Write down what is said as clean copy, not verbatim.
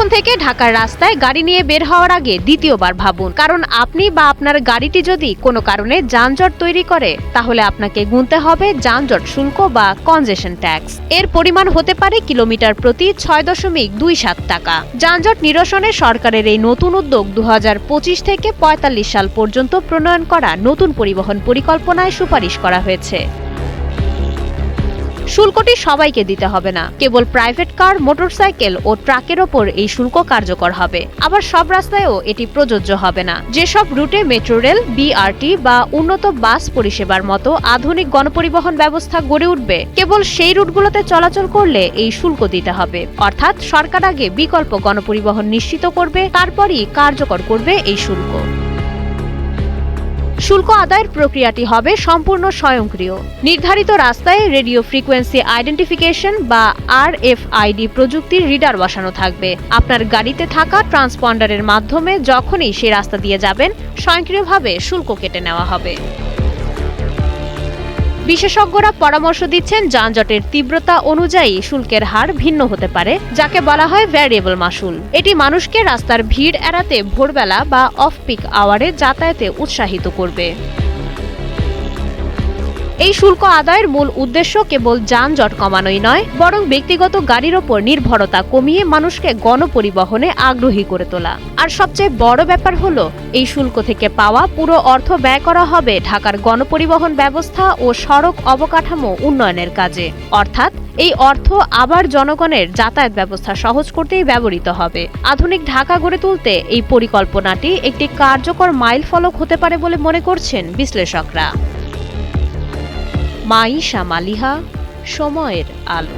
এখন থেকে ঢাকার রাস্তায় গাড়ি নিয়ে বের হওয়ার আগে দ্বিতীয়বার ভাবুন, কারণ আপনি বা আপনার গাড়িটি যদি কোনো কারণে যানজট তৈরি করে তাহলে আপনাকে গুনতে হবে যানজট শুল্ক বা কনজেশন ট্যাক্স। এর পরিমাণ হতে পারে কিলোমিটার প্রতি ৬.২৭ টাকা। যানজট নিরসনে সরকারের এই নতুন উদ্যোগ ২০২৫ থেকে ৪৫ সাল পর্যন্ত প্রণয়ন করা নতুন পরিবহন পরিকল্পনায় সুপারিশ করা হয়েছে। শুল্কটি সবাইকে দিতে হবে না, কেবল প্রাইভেট কার, মোটরসাইকেল ও ট্রাকের ওপর এই শুল্ক কার্যকর হবে। আবার সব রাস্তায়ও এটি প্রযোজ্য হবে না। যেসব রুটে মেট্রো রেল, বিআরটি বা উন্নত বাস পরিষেবার মতো আধুনিক গণপরিবহন ব্যবস্থা গড়ে উঠবে, কেবল সেই রুটগুলোতে চলাচল করলে এই শুল্ক দিতে হবে। অর্থাৎ সরকার আগে বিকল্প গণপরিবহন নিশ্চিত করবে, তারপরই কার্যকর করবে এই শুল্ক। শুল্ক আদায়ের প্রক্রিয়াটি হবে সম্পূর্ণ স্বয়ংক্রিয়। নির্ধারিত রাস্তায় রেডিও ফ্রিকোয়েন্সি আইডেন্টিফিকেশন বা আরএফআইডি প্রযুক্তির রিডার বসানো থাকবে। আপনার গাড়িতে থাকা ট্রান্সপন্ডারের মাধ্যমে যখনই সেই রাস্তা দিয়ে যাবেন, স্বয়ংক্রিয়ভাবে শুল্ক কেটে নেওয়া হবে। বিশেষজ্ঞরা পরামর্শ দিচ্ছেন, যানজটের তীব্রতা অনুযায়ী শুল্কের হার ভিন্ন হতে পারে, যাকে বলা হয় ভ্যারিয়েবল মাশুল। এটি মানুষকে রাস্তার ভিড় এড়াতে ভোরবেলা বা অফ পিক আওয়ারে যাতায়াতে উৎসাহিত করবে। এই শুল্ক আদায়ের মূল উদ্দেশ্য কেবল যানজট কমানোই নয়, বরং ব্যক্তিগত গাড়ির ওপর নির্ভরতা কমিয়ে মানুষকে গণপরিবহনে আগ্রহী করে তোলা। আর সবচেয়ে বড় ব্যাপার হলো, এই শুল্ক থেকে পাওয়া পুরো অর্থ ব্যয় করা হবে ঢাকার গণপরিবহন ব্যবস্থা ও সড়ক অবকাঠামো উন্নয়নের কাজে। অর্থাৎ এই অর্থ আবার জনগণের যাতায়াত ব্যবস্থা সহজ করতেই ব্যবহৃত হবে। আধুনিক ঢাকা গড়ে তুলতে এই পরিকল্পনাটি একটি কার্যকর মাইলফলক হতে পারে বলে মনে করছেন বিশ্লেষকরা। মাইশা মালিহা, সময়ের আলো।